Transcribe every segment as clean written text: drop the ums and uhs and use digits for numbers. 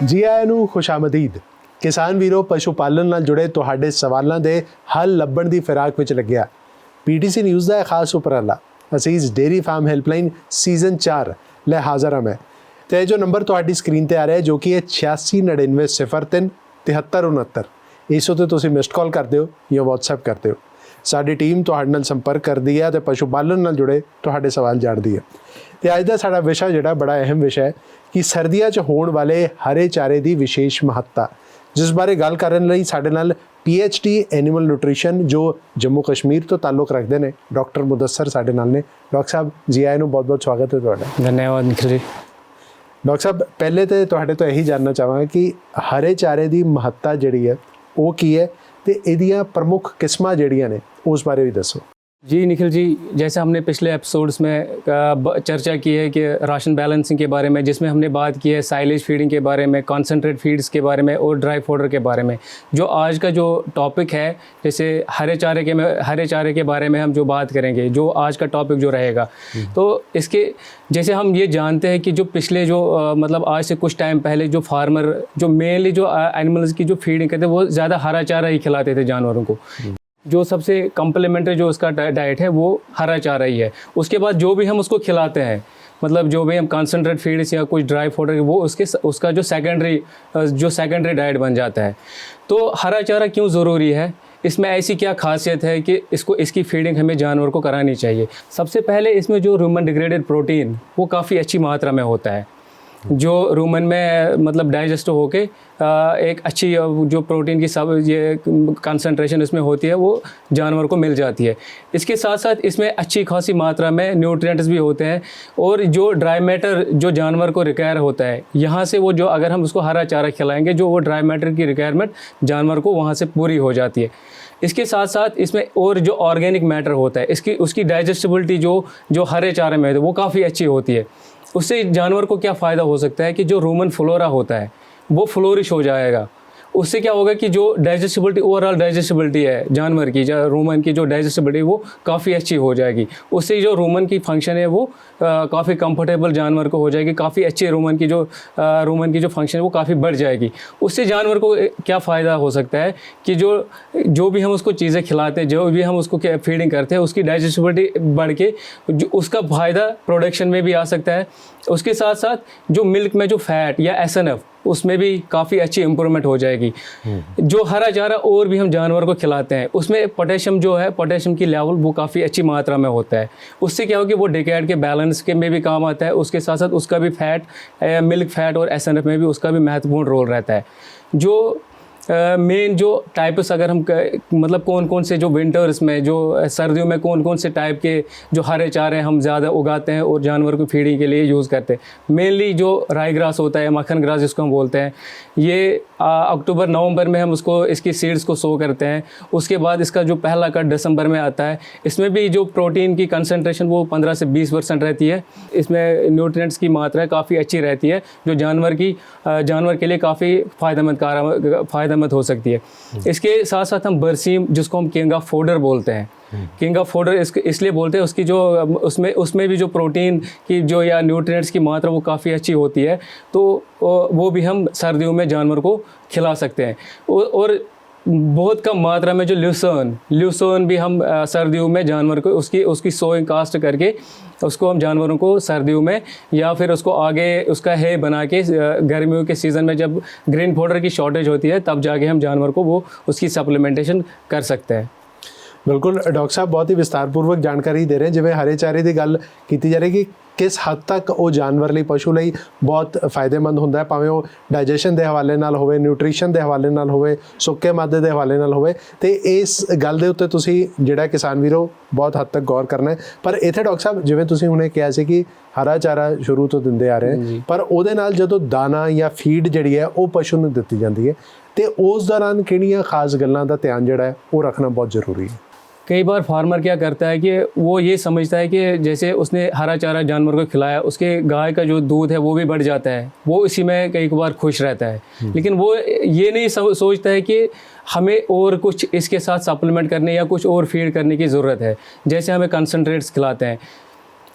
ਜੀ ਆਇਆਂ ਨੂੰ ਖੁਸ਼ਾਮਦੀਦ। ਕਿਸਾਨ ਵੀਰੋ, ਪਸ਼ੂ ਪਾਲਣ ਨਾਲ ਜੁੜੇ ਤੁਹਾਡੇ ਸਵਾਲਾਂ ਦੇ ਹੱਲ ਲੱਭਣ ਦੀ ਫਿਰਾਕ ਵਿੱਚ ਲੱਗਿਆ PTC ਨਿਊਜ਼ ਦਾ ਖਾਸ ਉਪਰਾਲਾ ਅਸੀਸ ਡੇਰੀ ਫਾਰਮ ਹੈਲਪਲਾਈਨ ਸੀਜ਼ਨ 4 ਲੈ ਹਾਜ਼ਰ ਹਾਂ ਮੈਂ। ਤੇ ਜੋ ਨੰਬਰ ਤੁਹਾਡੀ ਸਕਰੀਨ ਤੇ ਆ ਰਿਹਾ ਜੋ ਕਿ 869903 7369, ਇਸ ਉੱਤੇ ਤੁਸੀਂ ਮਿਸਡ ਕਾਲ ਕਰਦੇ ਹੋ ਜਾਂ WhatsApp ਕਰਦੇ ਹੋ। ਸਾਡੀ ਟੀਮ ਤੁਹਾਡੇ ਨਾਲ ਸੰਪਰਕ ਕਰਦੀ ਹੈ ਤੇ ਪਸ਼ੂ ਪਾਲਣ ਨਾਲ ਜੁੜੇ ਤੁਹਾਡੇ ਸਵਾਲ ਜਾਣਦੀ ਹੈ। ਤੇ ਅੱਜ ਦਾ ਸਾਡਾ ਵਿਸ਼ਾ ਜਿਹੜਾ ਬੜਾ ਅਹਿਮ ਵਿਸ਼ਾ ਹੈ ਕਿ ਸਰਦੀਆਂ 'ਚ ਹੋਣ ਵਾਲੇ ਹਰੇ ਚਾਰੇ ਦੀ ਵਿਸ਼ੇਸ਼ ਮਹੱਤਤਾ, ਜਿਸ ਬਾਰੇ ਗੱਲ ਕਰਨ ਲਈ ਸਾਡੇ ਨਾਲ PhD ਐਨੀਮਲ ਨਿਊਟ੍ਰੀਸ਼ਨ ਜੋ ਜੰਮੂ ਕਸ਼ਮੀਰ ਤੋਂ ਤਾਲੁਕ ਰੱਖਦੇ ਨੇ ਡਾਕਟਰ ਮੁਦੱਸਰ ਸਾਡੇ ਨਾਲ ਨੇ। ਡਾਕਟਰ ਸਾਹਿਬ ਜੀ ਆਇਆਂ ਨੂੰ ਬਹੁਤ-ਬਹੁਤ ਸਵਾਗਤ ਹੈ ਤੁਹਾਡਾ। ਧੰਨਵਾਦ ਨਿਖਿਲ ਜੀ। ਡਾਕਟਰ ਸਾਹਿਬ, ਪਹਿਲੇ ਤਾਂ ਤੁਹਾਡੇ ਤੋਂ ਇਹੀ ਜਾਣਨਾ ਚਾਹਾਂਗਾ ਕਿ ਹਰੇ ਚਾਰੇ ਦੀ ਮਹੱਤਤਾ ਜਿਹੜੀ ਹੈ ਉਹ ਕੀ ਹੈ ਤੇ ਇਹਦੀਆਂ ਪ੍ਰਮੁੱਖ ਕਿਸਮਾਂ ਜਿਹੜੀਆਂ ਨੇ ਉਸ ਬਾਰੇ ਵੀ ਦੱਸੋ। जी निखिल जी, जैसे हमने पिछले एपिसोड्स में चर्चा की है कि राशन बैलेंसिंग के बारे में, जिसमें हमने बात की है साइलेज फीडिंग के बारे में, कॉन्सेंट्रेट फीड्स के बारे में और ड्राई फोडर के बारे में। जो आज का जो टॉपिक है, जैसे हरे चारे के बारे में हम जो बात करेंगे, जो आज का टॉपिक जो रहेगा, तो इसके जैसे हम ये जानते हैं कि जो पिछले जो मतलब आज से कुछ टाइम पहले जो फार्मर जो मेनली जो एनिमल्स की जो फीडिंग करते वो ज़्यादा हरा चारा ही खिलाते थे जानवरों को। जो सबसे कम्प्लीमेंट्री जो उसका डाइट है वो हरा चारा ही है। उसके बाद जो भी हम उसको खिलाते हैं, मतलब जो भी हम कॉन्सेंट्रेट फीड्स या कुछ ड्राई फोडर, वो उसका जो सेकेंडरी डाइट बन जाता है। तो हरा चारा क्यों ज़रूरी है, इसमें ऐसी क्या खासियत है कि इसकी फीडिंग हमें जानवर को करानी चाहिए। सबसे पहले इसमें जो रूमन डिग्रेडेड प्रोटीन वो काफ़ी अच्छी मात्रा में होता है, जो रूमन में मतलब डाइजेस्ट होके एक अच्छी जो प्रोटीन की सब ये कंसंट्रेशन इसमें होती है वो जानवर को मिल जाती है। इसके साथ साथ इसमें अच्छी खासी मात्रा में न्यूट्रिएंट्स भी होते हैं और जो ड्राई मैटर जो जानवर को रिक्वायर होता है, यहाँ से वो जो अगर हम उसको हरा चारा खिलाएंगे जो वो ड्राई मैटर की रिक्वायरमेंट जानवर को वहाँ से पूरी हो जाती है। इसके साथ साथ इसमें और जो ऑर्गेनिक मैटर होता है उसकी डाइजेस्टिबिलिटी जो हरे चारे में है वो काफ़ी अच्छी होती है। उससे जानवर को क्या फ़ायदा हो सकता है कि जो रूमन फ्लोरा होता है वो फ्लोरिश हो जाएगा। उससे क्या होगा कि जो डाइजेस्टिबिलिटी, ओवरऑल डाइजेस्टिबिलिटी है जानवर की, जो रूमन की जो डाइजेस्टिबिलिटी वो काफ़ी अच्छी हो जाएगी। उससे जो रूमन की फंक्शन है वो काफ़ी कंफर्टेबल जानवर को हो जाएगी। काफ़ी अच्छी रूमन की जो फंक्शन है वो काफ़ी बढ़ जाएगी। उससे जानवर को क्या फ़ायदा हो सकता है कि जो भी हम उसको चीज़ें खिलाते हैं, जो भी हम उसको फीडिंग करते हैं, उसकी डाइजेस्टिबिलिटी बढ़ के उसका फ़ायदा प्रोडक्शन में भी आ सकता है। उसके साथ साथ जो मिल्क में जो फैट या SNF उसमें भी काफ़ी अच्छी इम्प्रूवमेंट हो जाएगी। जो हरा चारा और भी हम जानवर को खिलाते हैं उसमें पोटेशियम जो है, पोटेशियम की लेवल वो काफ़ी अच्छी मात्रा में होता है। उससे क्या होगा कि वो डिकेड के बैलेंस के में भी काम आता है। उसके साथ साथ उसका भी फैट, मिल्क फैट और SNF में भी उसका भी महत्वपूर्ण रोल रहता है। जो मेन जो टाइप्स अगर हम मतलब कौन कौन से जो विंटर्स में जो सर्दियों में कौन कौन से टाइप के जो हरे चारे हम ज़्यादा उगाते हैं और जानवर को फीडिंग के लिए यूज़ करते हैं, मेनली जो राई ग्रास होता है, मक्खन ग्रास जिसको हम बोलते हैं, ये अक्टूबर नवंबर में हम इसकी सीड्स को सो करते हैं। उसके बाद इसका जो पहला कट दिसंबर में आता है। इसमें भी जो प्रोटीन की कंसंट्रेशन वो 15 से 20% रहती है। इसमें न्यूट्रिएंट्स की मात्रा काफ़ी अच्छी रहती है जो जानवर के लिए काफ़ी फ़ायदेमंद हो सकती है। इसके साथ साथ हम बरसीम, जिसको हम किंग ऑफ फोडर बोलते हैं, किंग ऑफ फोडर इसलिए बोलते हैं उसकी जो उसमें भी जो प्रोटीन की जो या न्यूट्रिएंट्स की मात्रा वो काफ़ी अच्छी होती है। तो वो भी हम सर्दियों में जानवर को खिला सकते हैं। और बहुत कम मात्रा में जो ल्यूसर्न भी हम सर्दियों में जानवर को उसकी सोइंग कास्ट करके उसको हम जानवरों को सर्दियों में या फिर उसको आगे उसका है बना के गर्मियों के सीज़न में जब ग्रीन फोडर की शॉर्टेज होती है तब जाके हम जानवर को वो उसकी सप्लीमेंटेशन कर सकते हैं। बिल्कुल डॉक्टर साहब, बहुत ही विस्तारपूर्वक जानकारी दे रहे हैं। जिवें हरे चारे की गल की जा रही कि किस हद तक वो जानवर ਲਈ ਪਸ਼ੂ ਲਈ ਬਹੁਤ ਫਾਇਦੇਮੰਦ ਹੁੰਦਾ ਹੈ, ਭਾਵੇਂ ਉਹ ਡਾਈਜੈਸ਼ਨ ਦੇ ਹਵਾਲੇ ਨਾਲ ਹੋਵੇ, ਨਿਊਟ੍ਰੀਸ਼ਨ ਦੇ ਹਵਾਲੇ ਨਾਲ ਹੋਵੇ, ਸੁੱਕੇ ਮਾਦੇ ਦੇ ਹਵਾਲੇ ਨਾਲ ਹੋਵੇ। ਤੇ ਇਸ ਗੱਲ ਦੇ ਉੱਤੇ ਤੁਸੀਂ ਜਿਹੜਾ ਕਿਸਾਨ ਵੀਰੋ ਬਹੁਤ ਹੱਦ ਤੱਕ ਗੌਰ ਕਰਨਾ ਹੈ। ਪਰ ਇੱਥੇ ਡਾਕਟਰ ਸਾਹਿਬ, ਜਿਵੇਂ ਤੁਸੀਂ ਹੁਣੇ ਕਿਹਾ ਸੀ ਕਿ ਹਰਾ ਚਾਰਾ ਸ਼ੁਰੂ ਤੋਂ ਦਿੰਦੇ ਆ ਰਹੇ, ਪਰ ਉਹਦੇ ਨਾਲ ਜਦੋਂ ਦਾਣਾ ਜਾਂ ਫੀਡ ਜਿਹੜੀ ਹੈ ਉਹ ਪਸ਼ੂ ਨੂੰ ਦਿੱਤੀ ਜਾਂਦੀ ਹੈ ਤੇ ਉਸ ਦੌਰਾਨ ਕਿਹੜੀਆਂ ਖਾਸ ਗੱਲਾਂ ਦਾ ਧਿਆਨ ਜਿਹੜਾ ਹੈ ਉਹ ਰੱਖਣਾ बहुत ज़रूरी है। कई बार फार्मर क्या करता है कि वो ये समझता है कि जैसे उसने हरा चारा जानवर को खिलाया, उसके गाय का जो दूध है वो भी बढ़ जाता है, वो इसी में कई बार खुश रहता है। लेकिन वो ये नहीं सोचता है कि हमें और कुछ इसके साथ सप्लीमेंट करने या कुछ और फीड करने की ज़रूरत है। जैसे हमें कंसंट्रेट्स खिलाते हैं,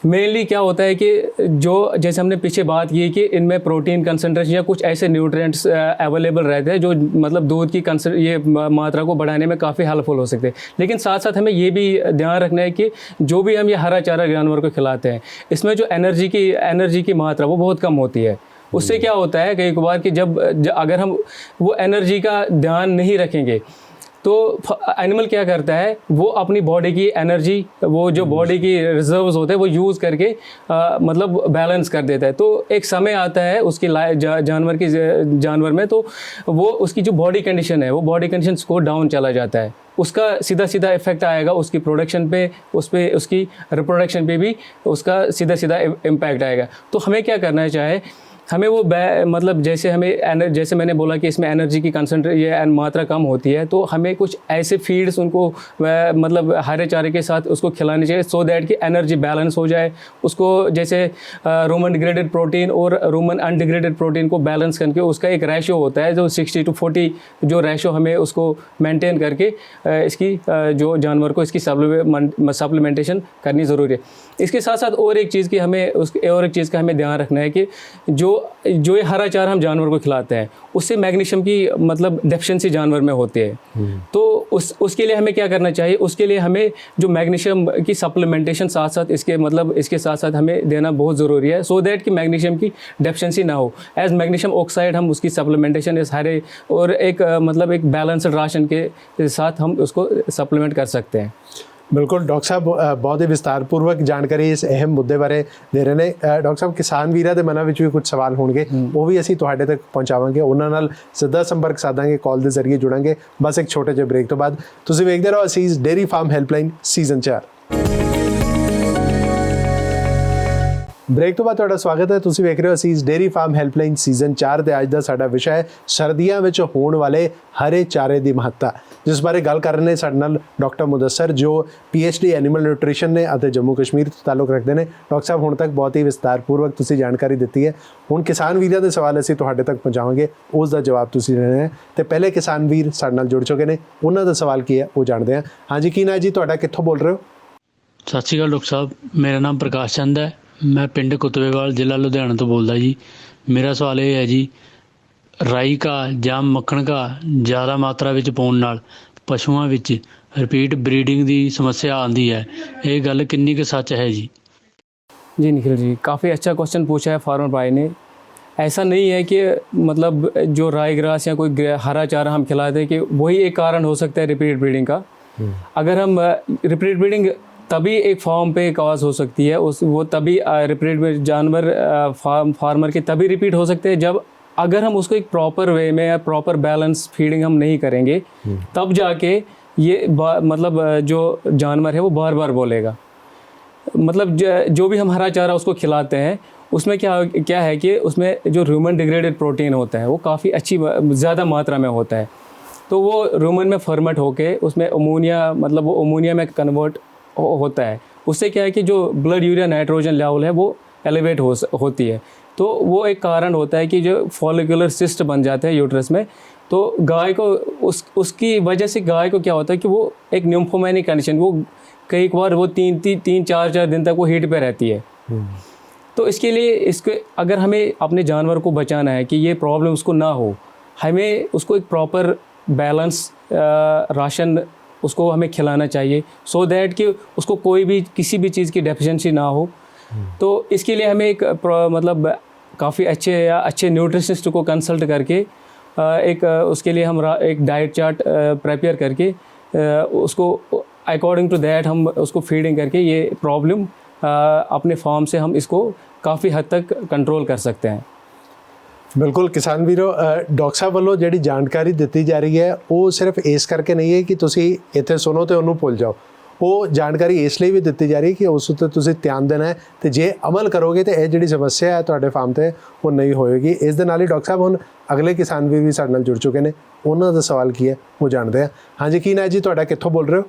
मेनली क्या होता है कि जो जैसे हमने पीछे बात की कि इनमें प्रोटीन कंसंट्रेशन या कुछ ऐसे न्यूट्रिएंट्स अवेलेबल रहते हैं जो मतलब दूध की मात्रा को बढ़ाने में काफ़ी हेल्पफुल हो सकते हैं। लेकिन साथ साथ हमें ये भी ध्यान रखना है कि जो भी हम ये हरा चारा जानवर को खिलाते हैं, इसमें जो एनर्जी की मात्रा वो बहुत कम होती है। उससे क्या होता है कई बार कि जब अगर हम वो एनर्जी का ध्यान नहीं रखेंगे तो एनिमल क्या करता है, वो अपनी बॉडी की एनर्जी, वो जो बॉडी की रिजर्व्स होते हैं वो यूज़ करके मतलब बैलेंस कर देता है। तो एक समय आता है उसकी जानवर में, तो वो उसकी जो बॉडी कंडीशन है वो बॉडी कंडीशन को डाउन चला जाता है। उसका सीधा इफेक्ट आएगा उसकी प्रोडक्शन पे, उसकी रिप्रोडक्शन पे भी उसका सीधा इम्पैक्ट आएगा। तो हमें क्या करना चाहिए, हमें वो मतलब जैसे मैंने बोला कि इसमें एनर्जी की मात्रा कम होती है, तो हमें कुछ ऐसे फीड्स उनको मतलब हरे चारे के साथ उसको खिलानी चाहिए सो दैट कि एनर्जी बैलेंस हो जाए। उसको जैसे रूमन डिग्रेडेड प्रोटीन और रूमन अनडिग्रेडेड प्रोटीन को बैलेंस करके उसका एक रेशो होता है जो 60:40 जो रेशो हमें उसको मेंटेन करके इसकी जो जानवर को इसकी सप्लीमेंटेशन करनी ज़रूरी है। इसके साथ साथ और एक चीज़ का हमें ध्यान रखना है कि जो ये हरा चारा हम जानवर को खिलाते हैं उससे मैग्नीशियम की मतलब डेफिशिएंसी जानवर में होती है। तो उसके लिए हमें क्या करना चाहिए, उसके लिए हमें जो मैग्नीशियम की सप्लीमेंटेशन इसके साथ साथ हमें देना बहुत ज़रूरी है सो दैट कि मैग्नीशियम की डेफिशिएंसी ना हो। एज मैग्नीशियम ऑक्साइड हम उसकी सप्लीमेंटेशन इस हरे और एक मतलब एक बैलेंस्ड राशन के साथ हम उसको सप्लीमेंट कर सकते हैं। बिल्कुल डॉक्टर साहब बहुत ही विस्तारपूर्वक जानकारी इस अहम मुद्दे बारे ਦੇ ਰਹੇ ਨੇ। ਡਾਕਟਰ ਸਾਹਿਬ ਕਿਸਾਨ ਵੀਰਾਂ ਦੇ ਮਨਾਂ ਵਿੱਚ ਵੀ ਕੁਝ ਸਵਾਲ ਹੋਣਗੇ, ਉਹ ਵੀ ਅਸੀਂ ਤੁਹਾਡੇ ਤੱਕ ਪਹੁੰਚਾਵਾਂਗੇ, ਉਹਨਾਂ ਨਾਲ ਸਿੱਧਾ ਸੰਪਰਕ ਸਾਧਾਂਗੇ, ਕਾਲ ਦੇ ਜ਼ਰੀਏ ਜੁੜਾਂਗੇ ਬਸ ਇੱਕ ਛੋਟੇ ਜਿਹੇ ਬ੍ਰੇਕ ਤੋਂ ਬਾਅਦ। ਤੁਸੀਂ ਵੇਖਦੇ ਰਹੋ Asees dairy farm helpline season 4। Break तो बाद तुहाडा स्वागत है। तुसीं वेख रहे हो असीस डेयरी फार्म हैल्पलाइन सीजन 4 ਤੇ ਅੱਜ ਦਾ ਸਾਡਾ ਵਿਸ਼ਾ ਹੈ ਸਰਦੀਆਂ ਵਿੱਚ ਹੋਣ ਵਾਲੇ ਹਰੇ ਚਾਰੇ ਦੀ ਮਹੱਤਤਾ, ਜਿਸ ਬਾਰੇ ਗੱਲ ਕਰ ਰਹੇ ਨੇ ਸਾਡੇ ਨਾਲ ਡਾਕਟਰ ਮੁਦੱਸਰ ਜੋ PhD ਐਨੀਮਲ ਨਿਊਟ੍ਰੀਸ਼ਨ ਨੇ ਅਤੇ ਜੰਮੂ ਕਸ਼ਮੀਰ ਤੋਂ ਤਾਲੁਕ ਰੱਖਦੇ ਨੇ। ਡਾਕਟਰ ਸਾਹਿਬ ਹੁਣ ਤੱਕ ਬਹੁਤ ਹੀ ਵਿਸਤਾਰਪੂਰਵਕ ਤੁਸੀਂ ਜਾਣਕਾਰੀ ਦਿੱਤੀ ਹੈ। ਹੁਣ ਕਿਸਾਨ ਵੀਰਾਂ ਦੇ ਸਵਾਲ ਅਸੀਂ ਤੁਹਾਡੇ ਤੱਕ ਪਹੁੰਚਾਵਾਂਗੇ, ਉਸ ਦਾ ਜਵਾਬ ਤੁਸੀਂ ਦੇਣਾ ਹੈ। ਤੇ ਪਹਿਲੇ ਕਿਸਾਨ ਵੀਰ ਸਾਡੇ ਨਾਲ ਜੁੜ ਚੁੱਕੇ ਨੇ, ਉਹਨਾਂ ਦਾ ਸਵਾਲ ਕੀ ਹੈ ਉਹ ਜਾਣਦੇ ਹਾਂ। ਹਾਂਜੀ ਕੀ ਨਾਂ ਜੀ ਤੁਹਾਡਾ, ਕਿੱਥੋਂ ਬੋਲ ਰਹੇ ਹੋ? ਸਤਿ ਸ਼੍ਰੀ ਅਕਾਲ ਡਾਕਟਰ ਸਾਹਿਬ, ਮੇਰਾ ਨਾਮ ਪ੍ਰਕਾਸ਼ ਚੰਦ ਹੈ, ਮੈਂ ਪਿੰਡ ਕੁਤਵੇਵਾਲ ਜ਼ਿਲ੍ਹਾ ਲੁਧਿਆਣਾ ਤੋਂ ਬੋਲਦਾ ਜੀ। ਮੇਰਾ ਸਵਾਲ ਇਹ ਹੈ ਜੀ, ਰਾਈ ਘਾਹ ਜਾਂ ਮੱਖਣ ਘਾਹ ਜ਼ਿਆਦਾ ਮਾਤਰਾ ਵਿੱਚ ਪਾਉਣ ਨਾਲ ਪਸ਼ੂਆਂ ਵਿੱਚ ਰਿਪੀਟ ਬਰੀਡਿੰਗ ਦੀ ਸਮੱਸਿਆ ਆਉਂਦੀ है, ये गल कितनी कुछ सच है जी? जी निखिल जी, काफ़ी अच्छा क्वेश्चन पूछा है फार्मर भाई ने। ऐसा नहीं है कि मतलब जो राई ग्रास या कोई हरा चारा हम खिलाते हैं कि वही एक कारण हो सकता है रिपीट ब्रीडिंग का। अगर हम रिपीट ब्रीडिंग तभी एक फार्म पे कॉज हो सकती है, वो तभी रिपीट जानवर फार्मर के तभी रिपीट हो सकते हैं जब अगर हम उसको एक प्रॉपर वे में या प्रॉपर बैलेंस फीडिंग हम नहीं करेंगे, तब जाके ये मतलब जो जानवर है वो बार बार बोलेगा। मतलब जो भी हम हरा चारा उसको खिलाते हैं उसमें क्या है कि उसमें जो रूमन डिग्रेडेड प्रोटीन होता है वो काफ़ी अच्छी ज़्यादा मात्रा में होता है। तो वो रूमन में फर्मेंट होके उसमें अमोनिया मतलब वो अमोनिया में कन्वर्ट होता है। उससे क्या है कि जो ब्लड यूरिया नाइट्रोजन लेवल है वो एलिवेट होती है। तो वो एक कारण होता है कि जो फॉलिकुलर सिस्ट बन जाते हैं यूट्रस में। तो गाय को उसकी वजह से गाय को क्या होता है कि वो एक न्यूम्फोमैनिक कंडीशन, वो कई बार वो तीन चार दिन तक वो हीट पे रहती है। तो इसके लिए इसके अगर हमें अपने जानवर को बचाना है कि ये प्रॉब्लम उसको ना हो, हमें उसको एक प्रॉपर बैलेंस राशन उसको हमें खिलाना चाहिए सो दैट कि उसको कोई भी किसी भी चीज़ की डेफिशिएंसी ना हो। तो इसके लिए हमें एक मतलब काफ़ी अच्छे न्यूट्रिशनिस्ट को कंसल्ट करके एक उसके लिए हम एक डाइट चार्ट प्रिपेयर करके उसको अकॉर्डिंग टू दैट हम उसको फीडिंग करके ये प्रॉब्लम अपने फार्म से हम इसको काफ़ी हद तक कंट्रोल कर सकते हैं। बिल्कुल किसान वीरो, डॉक्टर साहब वालों जिहड़ी जानकारी दी जा रही है वो सिर्फ इस करके नहीं है कि तुसी इत्थे सुनो तो उन्होंने भुल जाओ। वो जानकारी इसलिए भी दी जा रही है कि उस उत्ते तुसी ध्यान देना है, तो जे अमल करोगे तो यह जिहड़ी समस्या है तुहाडे फार्म ते वो नहीं होएगी। इस दे नाल ही डॉक्टर साहब हुण अगले किसान वीर भी साडे नाल जुड़ चुके हैं, उन्होंने दा सवाल की है वो जानते हैं। हाँ जी की ना जी तुहाडा, कित्थों बोल रहे हो?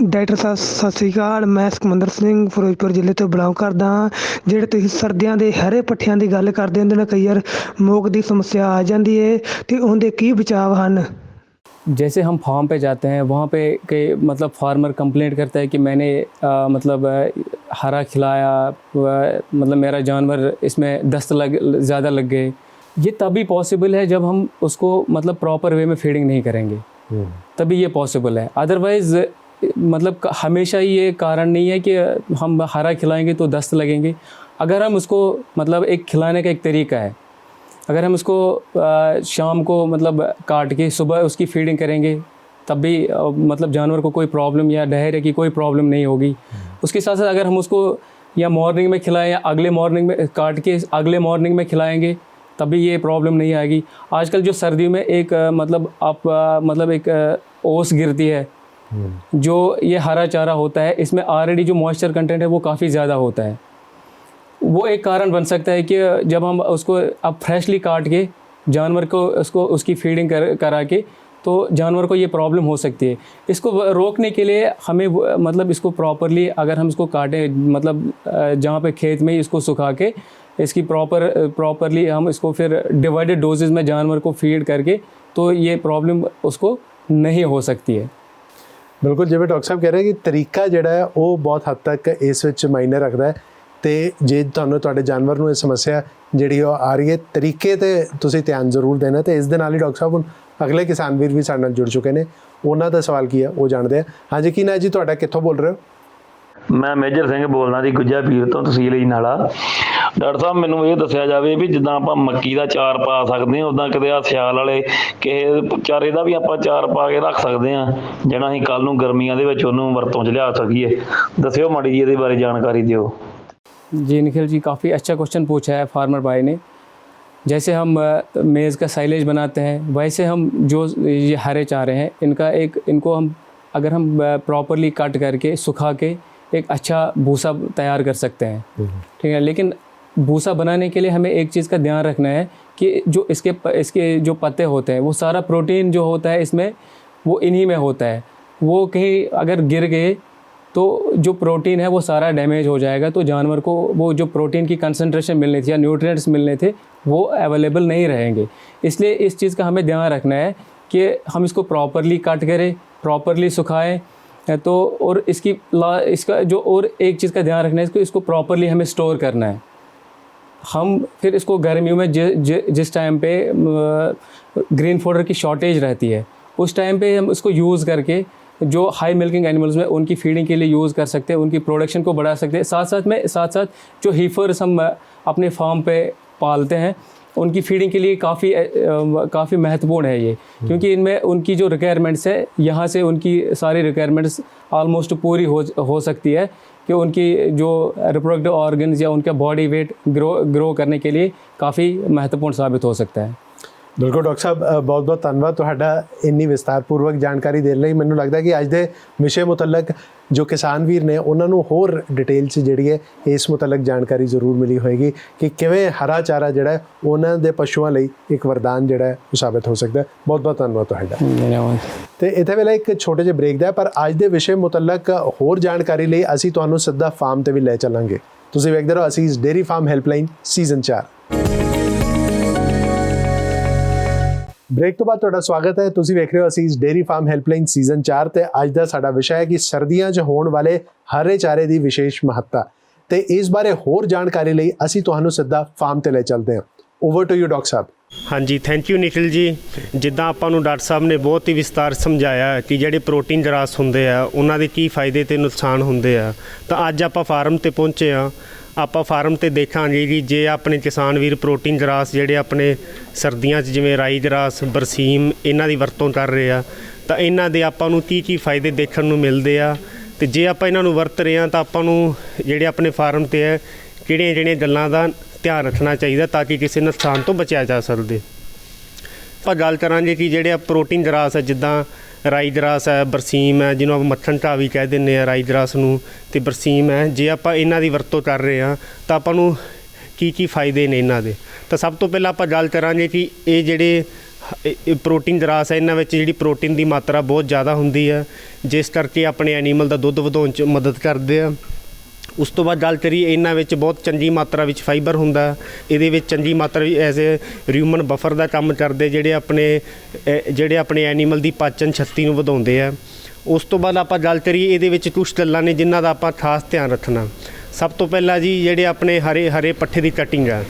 ਡਾਕਟਰ ਸਾਹਿਬ ਸਤਿ ਸ਼੍ਰੀ ਅਕਾਲ, ਮੈਂ ਸੁਖਮੰਦਰ ਸਿੰਘ ਫਿਰੋਜ਼ਪੁਰ ਜ਼ਿਲ੍ਹੇ ਤੋਂ ਬਿਲੋਂਗ ਕਰਦਾ ਹਾਂ। ਜਿਹੜੇ ਤੁਸੀਂ ਸਰਦੀਆਂ ਦੇ ਹਰੇ ਪੱਠਿਆਂ ਦੀ ਗੱਲ ਕਰਦੇ ਹੁੰਦੇ ਨੇ, ਕਈ ਵਾਰ ਮੋਕ ਦੀ ਸਮੱਸਿਆ ਆ ਜਾਂਦੀ ਹੈ ਤੇ ਉਹਦੇ ਕੀ ਬਚਾਅ ਹਨ? जैसे हम फार्म पे जाते हैं, वहाँ पे के मतलब फार्मर कंप्लेंट करता है कि मैंने मतलब हरा खिलाया, मतलब मेरा जानवर इसमें दस्त ज़्यादा लग गए। ये तभी पॉसिबल है जब हम उसको मतलब प्रॉपर वे में फीडिंग नहीं करेंगे, तभी ये पॉसिबल है। अदरवाइज़ मतलब हमेशा ही ये कारण नहीं है कि हम हरा खिलाएंगे तो दस्त लगेंगे। अगर हम उसको मतलब एक खिलाने का एक तरीका है, अगर हम उसको शाम को मतलब काट के सुबह उसकी फीडिंग करेंगे तब भी मतलब जानवर को कोई प्रॉब्लम या डायरिया की कोई प्रॉब्लम नहीं होगी। उसके साथ साथ अगर हम उसको या मॉर्निंग में खिलाएं या अगले मॉर्निंग में काट के अगले मॉर्निंग में खिलाएंगे तभी ये प्रॉब्लम नहीं आएगी। आजकल जो सर्दियों में एक मतलब मतलब एक ओस गिरती है, जो ये हरा चारा होता है, इसमें ऑलरेडी जो मॉइस्चर कंटेंट है वो काफ़ी ज़्यादा होता है। वो एक कारण बन सकता है कि जब हम उसको अब फ्रेशली काट के जानवर को उसकी फीडिंग करा के तो जानवर को ये प्रॉब्लम हो सकती है। इसको रोकने के लिए हमें मतलब इसको प्रॉपरली अगर हम इसको काटें मतलब जहाँ पे खेत में ही इसको सुखा के इसकी प्रॉपरली हम इसको फिर डिवाइडेड डोजेस में जानवर को फीड करके तो ये प्रॉब्लम उसको नहीं हो सकती है। बिल्कुल, जिवें डॉक्टर साहब कह रहे हैं कि तरीका जिहड़ा है वो बहुत हद तक इस विच मायने रखता है। तो जे तुहानूं तुहाडे जानवर नूं ये समस्या जिहड़ी आ रही है, तरीके ते तुसीं ध्यान जरूर देना। तो इस दे नाल ही डॉक्टर साहब हुण अगले किसान वीर भी साडे नाल जुड़ चुके हैं, उन्हां दा सवाल की है वो जानते हैं। हाँ जी, की नाम जी तुहाडा, कित्थों बोल रहे हो? मैं मेजर ਸਿੰਘ ਬੋਲਦਾ ਜੀ, ਗੁੱਜਾ ਪੀਰ ਤੋਂ, ਤਹਿਸੀਲ ਅਜਨਾਲਾ। ਡਾਕਟਰ ਸਾਹਿਬ ਮੈਨੂੰ ਇਹ ਦੱਸਿਆ ਜਾਵੇ ਵੀ ਜਿੱਦਾਂ ਆਪਾਂ ਮੱਕੀ ਦਾ ਚਾਰ ਪਾ ਸਕਦੇ ਹਾਂ, ਉੱਦਾਂ ਕਿਤੇ ਆ ਸਿਆਲ ਵਾਲੇ ਕਿਸੇ ਚਾਰੇ ਦਾ ਵੀ ਆਪਾਂ ਚਾਰ ਪਾ ਕੇ ਰੱਖ ਸਕਦੇ ਹਾਂ, ਜਿਹੜਾ ਅਸੀਂ ਕੱਲ੍ਹ ਨੂੰ ਗਰਮੀਆਂ ਦੇ ਵਿੱਚ ਉਹਨੂੰ ਵਰਤੋਂ 'ਚ ਲਿਆ ਸਕੀਏ। ਦੱਸਿਓ ਮਾੜੀ ਜੀ ਇਹਦੇ ਬਾਰੇ ਜਾਣਕਾਰੀ ਦਿਓ। जी निखिल जी, काफ़ी अच्छा क्वेश्चन पूछा है फार्मर भाई ने। जैसे हम मेज़ का साइलेज बनाते हैं, वैसे हम जो ये हरे चारे हैं इनको हम अगर हम प्रॉपरली कट करके सुखा के एक अच्छा भूसा तैयार कर सकते हैं, ठीक है। लेकिन भूसा बनाने के लिए हमें एक चीज़ का ध्यान रखना है कि जो इसके जो पत्ते होते हैं वो सारा प्रोटीन जो होता है इसमें वो इन्हीं में होता है। वो कहीं अगर गिर गए तो जो प्रोटीन है वो सारा डैमेज हो जाएगा, तो जानवर को वो जो प्रोटीन की कंसंट्रेशन मिलनी थी या न्यूट्रिएंट्स मिलने थे वो अवेलेबल नहीं रहेंगे। इसलिए इस चीज़ का हमें ध्यान रखना है कि हम इसको प्रॉपरली कट करें, प्रॉपरली सुखाएं। तो और इसका जो और एक चीज़ का ध्यान रखना है, इसको प्रॉपरली हमें स्टोर करना है। हम फिर इसको गर्मियों में जिस टाइम पे ग्रीन फॉडर की शॉर्टेज रहती है उस टाइम पे हम इसको यूज़ करके जो हाई मिल्किंग एनिमल्स में उनकी फीडिंग के लिए यूज़ कर सकते हैं, उनकी प्रोडक्शन को बढ़ा सकते हैं। साथ साथ जो हीफर्स हम अपने फार्म पे पालते हैं उनकी फीडिंग के लिए काफ़ी महत्वपूर्ण है ये, क्योंकि इनमें उनकी जो रिक्वायरमेंट्स है यहाँ से उनकी सारी रिक्वायरमेंट्स ऑलमोस्ट पूरी हो सकती है कि उनकी जो रिप्रोडक्टिव ऑर्गन्स या उनका बॉडी वेट ग्रो करने के लिए काफ़ी महत्वपूर्ण साबित हो सकता है। बिल्कुल डॉक्टर साहब, बहुत बहुत धन्यवाद तुहाडा इन्नी विस्तारपूर्वक जानकारी देने लई। मैनूं लगदा कि अज दे विषय मुतलक जो किसान वीर ने उन्हां नूं होर डिटेल च जिहड़ी है इस मुतलक जानकारी जरूर मिली होएगी कि किवें हरा चारा जिहड़ा है उन्हां दे पशुआं लई एक वरदान जिहड़ा है वो साबित हो सकदा है। बहुत बहुत धन्यवाद तुहाडा। धन्यवाद। तो इत्थे वेले एक छोटे ਜਿਹੇ ब्रेक दा, पर अज दे विषय मुतलक होर जानकारी लई असीं तुहानूं सिद्धा फार्म ते भी लै चलांगे। तुसीं वेखदे रहो Asees dairy farm helpline season 4। Break तो बाद तुहाडा स्वागत है। तुसीं वेख रहे हो असीस डेयरी फार्म हैल्पलाइन सीजन 4 ਤੇ ਅੱਜ ਦਾ ਸਾਡਾ ਵਿਸ਼ਾ ਹੈ ਕਿ ਸਰਦੀਆਂ 'ਚ ਹੋਣ ਵਾਲੇ ਹਰੇ ਚਾਰੇ ਦੀ ਵਿਸ਼ੇਸ਼ ਮਹੱਤਤਾ, ਤੇ ਇਸ ਬਾਰੇ ਹੋਰ ਜਾਣਕਾਰੀ ਲਈ ਅਸੀਂ ਤੁਹਾਨੂੰ ਸਿੱਧਾ ਫਾਰਮ ਤੇ ਲੈ ਚੱਲਦੇ ਹਾਂ। ਓਵਰ ਟੂ ਯੂ ਡਾਕਟਰ ਸਾਹਿਬ। ਹਾਂਜੀ, ਥੈਂਕ ਯੂ ਨਿਖਿਲ ਜੀ। ਜਿੱਦਾਂ ਆਪਾਂ ਨੂੰ ਡਾਕਟਰ ਸਾਹਿਬ ਨੇ ਬਹੁਤ ਹੀ ਵਿਸਤਾਰ ਸਮਝਾਇਆ ਕਿ ਜਿਹੜੇ ਪ੍ਰੋਟੀਨ ਜਰਾਸ ਹੁੰਦੇ ਆ ਉਹਨਾਂ ਦੇ ਕੀ ਫਾਇਦੇ ਤੇ ਨੁਕਸਾਨ ਹੁੰਦੇ ਆ, ਤਾਂ ਅੱਜ ਆਪਾਂ ਫਾਰਮ ਤੇ ਪਹੁੰਚੇ ਆ। ਆਪਾਂ ਫਾਰਮ ਤੇ ਦੇਖਾਂਗੇ ਕਿ ਜੇ ਆਪਣੇ ਕਿਸਾਨ ਵੀਰ ਪ੍ਰੋਟੀਨ ਜਰਾਸ ਜਿਹੜੇ ਆਪਣੇ ਸਰਦੀਆਂ 'ਚ ਜਿਵੇਂ ਰਾਈ ਜਰਾਸ, ਬਰਸੀਮ ਇਹਨਾਂ ਦੀ ਵਰਤੋਂ ਕਰ ਰਹੇ ਆ, ਤਾਂ ਇਹਨਾਂ ਦੇ ਆਪਾਂ ਨੂੰ ਕੀ ਫਾਇਦੇ ਦੇਖਣ ਨੂੰ ਮਿਲਦੇ ਆ, ਤੇ ਜੇ ਆਪਾਂ ਇਹਨਾਂ ਨੂੰ ਵਰਤ ਰਹੇ ਆ ਤਾਂ ਆਪਾਂ ਨੂੰ ਜਿਹੜੇ ਆਪਣੇ ਫਾਰਮ ਤੇ ਹੈ ਕਿਹੜੀਆਂ ਗੱਲਾਂ ਦਾ ਧਿਆਨ ਰੱਖਣਾ ਚਾਹੀਦਾ ਤਾਂ ਕਿ ਕਿਸੇ ਨੁਕਸਾਨ ਤੋਂ ਬਚਿਆ ਜਾ ਸਕਦੇ। ਆਪਾਂ ਗੱਲ ਕਰਾਂਗੇ ਕਿ ਜਿਹੜੇ ਪ੍ਰੋਟੀਨ ਜਰਾਸ ਹੈ, ਜਿੱਦਾਂ ਰਾਈ ਜਰਾਸ ਹੈ, ਬਰਸੀਮ ਹੈ, ਜਿਹਨੂੰ ਆਪਾਂ ਮੱਖਣ ਢਾਹ ਵੀ ਕਹਿ ਦਿੰਦੇ ਹਾਂ ਰਾਈ ਜਰਾਸ ਨੂੰ, ਅਤੇ ਬਰਸੀਮ ਹੈ, ਜੇ ਆਪਾਂ ਇਹਨਾਂ ਦੀ ਵਰਤੋਂ ਕਰ ਰਹੇ ਹਾਂ ਤਾਂ ਆਪਾਂ ਨੂੰ ਕੀ ਫਾਇਦੇ ਨੇ ਇਹਨਾਂ ਦੇ। ਤਾਂ ਸਭ ਤੋਂ ਪਹਿਲਾਂ ਆਪਾਂ ਗੱਲ ਕਰਾਂਗੇ ਕਿ ਇਹ ਜਿਹੜੇ ਪ੍ਰੋਟੀਨ ਜਰਾਸ ਹੈ ਇਹਨਾਂ ਵਿੱਚ ਜਿਹੜੀ ਪ੍ਰੋਟੀਨ ਦੀ ਮਾਤਰਾ ਬਹੁਤ ਜ਼ਿਆਦਾ ਹੁੰਦੀ ਹੈ, ਜਿਸ ਕਰਕੇ ਆਪਣੇ ਐਨੀਮਲ ਦਾ ਦੁੱਧ ਵਧਾਉਣ 'ਚ ਮਦਦ ਕਰਦੇ ਆ। ਉਸ ਤੋਂ ਬਾਅਦ ਗੱਲ ਕਰੀਏ, ਇਹਨਾਂ ਵਿੱਚ ਬਹੁਤ ਚੰਗੀ ਮਾਤਰਾ ਵਿੱਚ ਫਾਈਬਰ ਹੁੰਦਾ, ਇਹਦੇ ਵਿੱਚ ਚੰਗੀ ਮਾਤਰਾ ਐਜ਼ ਏ ਰਿਊਮਨ ਬਫਰ ਦਾ ਕੰਮ ਕਰਦੇ, ਜਿਹੜੇ ਆਪਣੇ ਐਨੀਮਲ ਦੀ ਪਾਚਨ ਸ਼ਕਤੀ ਨੂੰ ਵਧਾਉਂਦੇ ਆ। ਉਸ ਤੋਂ ਬਾਅਦ ਆਪਾਂ ਗੱਲ ਕਰੀਏ, ਇਹਦੇ ਵਿੱਚ ਕੁਛ ਗੱਲਾਂ ਨੇ ਜਿਨ੍ਹਾਂ ਦਾ ਆਪਾਂ ਖਾਸ ਧਿਆਨ ਰੱਖਣਾ। ਸਭ ਤੋਂ ਪਹਿਲਾਂ ਜੀ, ਜਿਹੜੇ ਆਪਣੇ ਹਰੇ ਪੱਠੇ ਦੀ ਕਟਿੰਗ ਆ,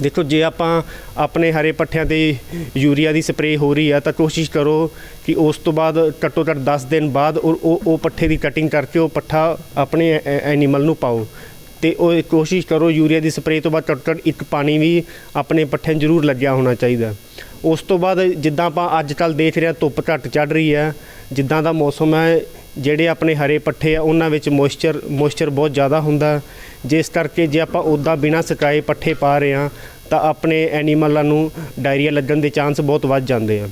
ਦੇਖੋ ਜੇ ਆਪਾਂ ਆਪਣੇ ਹਰੇ ਪੱਠਿਆਂ 'ਤੇ ਯੂਰੀਆ ਦੀ ਸਪਰੇਅ ਹੋ ਰਹੀ ਆ ਤਾਂ ਕੋਸ਼ਿਸ਼ ਕਰੋ ਕਿ ਉਸ ਤੋਂ ਬਾਅਦ ਘੱਟੋ ਘੱਟ 10 ਦਿਨ ਬਾਅਦ ਉਹ ਪੱਠੇ ਦੀ ਕਟਿੰਗ ਕਰਕੇ ਉਹ ਪੱਠਾ ਆਪਣੇ ਐਨੀਮਲ ਨੂੰ ਪਾਓ। ਅਤੇ ਉਹ ਕੋਸ਼ਿਸ਼ ਕਰੋ ਯੂਰੀਆ ਦੀ ਸਪਰੇਅ ਤੋਂ ਬਾਅਦ ਘੱਟੋ ਘੱਟ ਇੱਕ ਪਾਣੀ ਵੀ ਆਪਣੇ ਪੱਠਿਆਂ 'ਚ ਜ਼ਰੂਰ ਲੱਗਿਆ ਹੋਣਾ ਚਾਹੀਦਾ। ਉਸ ਤੋਂ ਬਾਅਦ ਜਿੱਦਾਂ ਆਪਾਂ ਅੱਜ ਕੱਲ੍ਹ ਦੇਖ ਰਹੇ ਹਾਂ, ਧੁੱਪ ਘੱਟ ਚੜ੍ਹ ਰਹੀ ਹੈ, ਜਿੱਦਾਂ ਦਾ ਮੌਸਮ ਹੈ, ਜਿਹੜੇ ਆਪਣੇ ਹਰੇ ਪੱਠੇ ਆ ਉਹਨਾਂ ਵਿੱਚ ਮੋਇਸਚਰ ਬਹੁਤ ਜ਼ਿਆਦਾ ਹੁੰਦਾ, ਜਿਸ ਕਰਕੇ ਜੇ ਆਪਾਂ ਉੱਦਾਂ ਬਿਨਾਂ ਸੁਕਾਏ ਪੱਠੇ ਪਾ ਰਹੇ ਹਾਂ ਤਾਂ ਆਪਣੇ ਐਨੀਮਲਾਂ ਨੂੰ ਡਾਇਰੀਆ ਲੱਗਣ ਦੇ ਚਾਂਸ ਬਹੁਤ ਵੱਧ ਜਾਂਦੇ ਆ।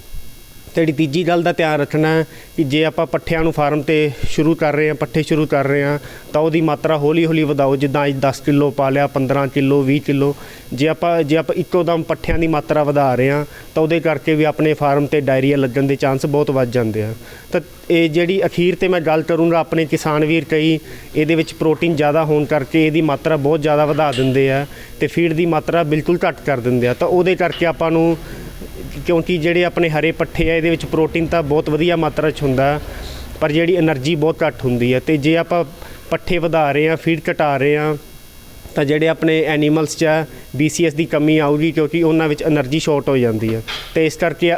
ਅਤੇ ਜਿਹੜੀ ਤੀਜੀ ਗੱਲ ਦਾ ਧਿਆਨ ਰੱਖਣਾ ਹੈ ਕਿ ਜੇ ਆਪਾਂ ਪੱਠਿਆਂ ਨੂੰ ਫਾਰਮ 'ਤੇ ਸ਼ੁਰੂ ਕਰ ਰਹੇ ਹਾਂ, ਪੱਠੇ ਸ਼ੁਰੂ ਕਰ ਰਹੇ ਹਾਂ, ਤਾਂ ਉਹਦੀ ਮਾਤਰਾ ਹੌਲੀ ਹੌਲੀ ਵਧਾਓ। ਜਿੱਦਾਂ ਅੱਜ 10 ਕਿਲੋ ਪਾ ਲਿਆ, 15 ਕਿਲੋ, 20 ਕਿਲੋ। ਜੇ ਆਪਾਂ ਇੱਕੋ ਦਮ ਪੱਠਿਆਂ ਦੀ ਮਾਤਰਾ ਵਧਾ ਰਹੇ ਹਾਂ ਤਾਂ ਉਹਦੇ ਕਰਕੇ ਵੀ ਆਪਣੇ ਫਾਰਮ 'ਤੇ ਡਾਇਰੀਆ ਲੱਗਣ ਦੇ ਚਾਂਸ ਬਹੁਤ ਵੱਧ ਜਾਂਦੇ ਆ। ਤਾਂ ਇਹ ਜਿਹੜੀ ਅਖੀਰ 'ਤੇ ਮੈਂ ਗੱਲ ਕਰੂੰਗਾ, ਆਪਣੇ ਕਿਸਾਨ ਵੀਰ ਕਈ ਇਹਦੇ ਵਿੱਚ ਪ੍ਰੋਟੀਨ ਜ਼ਿਆਦਾ ਹੋਣ ਕਰਕੇ ਇਹਦੀ ਮਾਤਰਾ ਬਹੁਤ ਜ਼ਿਆਦਾ ਵਧਾ ਦਿੰਦੇ ਆ ਅਤੇ ਫੀਡ ਦੀ ਮਾਤਰਾ ਬਿਲਕੁਲ ਘੱਟ ਕਰ ਦਿੰਦੇ ਆ। ਤਾਂ ਉਹਦੇ ਕਰਕੇ ਆਪਾਂ ਨੂੰ, ਕਿਉਂਕਿ ਜਿਹੜੇ ਆਪਣੇ ਹਰੇ ਪੱਠੇ ਆ ਇਹਦੇ ਵਿੱਚ ਪ੍ਰੋਟੀਨ ਤਾਂ ਬਹੁਤ ਵਧੀਆ ਮਾਤਰਾ 'ਚ ਹੁੰਦਾ, ਪਰ ਜਿਹੜੀ ਐਨਰਜੀ ਬਹੁਤ ਘੱਟ ਹੁੰਦੀ ਹੈ। ਅਤੇ ਜੇ ਆਪਾਂ ਪੱਠੇ ਵਧਾ ਰਹੇ ਹਾਂ, ਫੀਡ ਘਟਾ ਰਹੇ ਹਾਂ, ਤਾਂ ਜਿਹੜੇ ਆਪਣੇ ਐਨੀਮਲਸ 'ਚ BCS ਦੀ ਕਮੀ ਆਊਗੀ, ਕਿਉਂਕਿ ਉਹਨਾਂ ਵਿੱਚ ਐਨਰਜੀ ਸ਼ਾਰਟ ਹੋ ਜਾਂਦੀ ਹੈ। ਅਤੇ ਇਸ ਕਰਕੇ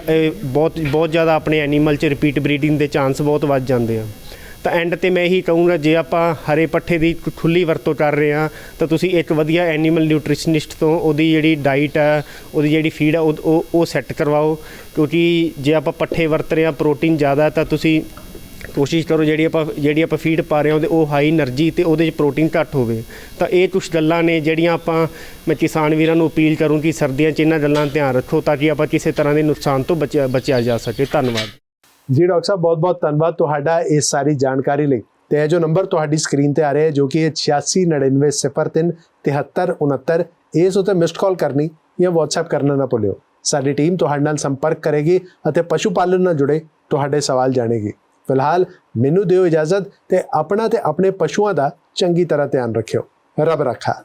ਬਹੁਤ ਜ਼ਿਆਦਾ ਆਪਣੇ ਐਨੀਮਲ 'ਚ ਰਿਪੀਟ ਬਰੀਡਿੰਗ ਦੇ ਚਾਂਸ ਬਹੁਤ ਵੱਧ ਜਾਂਦੇ ਆ। ਤਾਂ ਐਂਡ 'ਤੇ ਮੈਂ ਇਹੀ ਕਹੂੰਗਾ, ਜੇ ਆਪਾਂ ਹਰੇ ਪੱਠੇ ਦੀ ਖੁੱਲ੍ਹੀ ਵਰਤੋਂ ਕਰ ਰਹੇ ਹਾਂ ਤਾਂ ਤੁਸੀਂ ਇੱਕ ਵਧੀਆ ਐਨੀਮਲ ਨਿਊਟ੍ਰੀਸ਼ਨਿਸਟ ਤੋਂ ਉਹਦੀ ਜਿਹੜੀ ਡਾਈਟ ਹੈ, ਉਹਦੀ ਜਿਹੜੀ ਫੀਡ ਹੈ, ਉਹ ਸੈੱਟ ਕਰਵਾਓ। ਕਿਉਂਕਿ ਜੇ ਆਪਾਂ ਪੱਠੇ ਵਰਤ ਰਹੇ ਹਾਂ, ਪ੍ਰੋਟੀਨ ਜ਼ਿਆਦਾ, ਤਾਂ ਤੁਸੀਂ ਕੋਸ਼ਿਸ਼ ਕਰੋ ਜਿਹੜੀ ਆਪਾਂ ਫੀਡ ਪਾ ਰਹੇ ਹਾਂ ਉਹ ਹਾਈ ਐਨਰਜੀ ਅਤੇ ਉਹਦੇ 'ਚ ਪ੍ਰੋਟੀਨ ਘੱਟ ਹੋਵੇ। ਤਾਂ ਇਹ ਕੁਛ ਗੱਲਾਂ ਨੇ ਜਿਹੜੀਆਂ ਮੈਂ ਕਿਸਾਨ ਵੀਰਾਂ ਨੂੰ ਅਪੀਲ ਕਰੂੰ ਕਿ ਸਰਦੀਆਂ 'ਚ ਇਹਨਾਂ ਗੱਲਾਂ ਦਾ ਧਿਆਨ ਰੱਖੋ ਤਾਂ ਕਿ ਆਪਾਂ ਕਿਸੇ ਤਰ੍ਹਾਂ ਦੇ ਨੁਕਸਾਨ ਤੋਂ ਬਚਿਆ ਜਾ ਸਕੇ। ਧੰਨਵਾਦ ਜੀ ਡਾਕਟਰ ਸਾਹਿਬ, ਬਹੁਤ ਧੰਨਵਾਦ ਤੁਹਾਡਾ ਇਸ ਸਾਰੀ ਜਾਣਕਾਰੀ ਲਈ। ਤੇ ਇਹ ਜੋ ਨੰਬਰ ਤੁਹਾਡੀ ਸਕਰੀਨ ਤੇ ਆ ਰਿਹਾ ਹੈ, ਜੋ ਕਿ 8699037369, ਇਸ ਉੱਤੇ ਮਿਸਡ ਕਾਲ ਕਰਨੀ ਜਾਂ WhatsApp ਕਰਨਾ ਨਾ ਭੁੱਲਿਓ। ਸਾਡੀ ਟੀਮ ਤੁਹਾਡੇ ਨਾਲ ਸੰਪਰਕ ਕਰੇਗੀ ਅਤੇ ਪਸ਼ੂ ਪਾਲਣ ਨਾਲ ਜੁੜੇ ਤੁਹਾਡੇ ਸਵਾਲ ਜਾਣੇਗੀ। ਫਿਲਹਾਲ ਮੈਨੂੰ ਦਿਓ ਇਜਾਜ਼ਤ, ਤੇ ਆਪਣਾ ਤੇ ਆਪਣੇ ਪਸ਼ੂਆਂ ਦਾ ਚੰਗੀ ਤਰ੍ਹਾਂ ਧਿਆਨ ਰੱਖਿਓ। ਰੱਬ ਰੱਖਾ।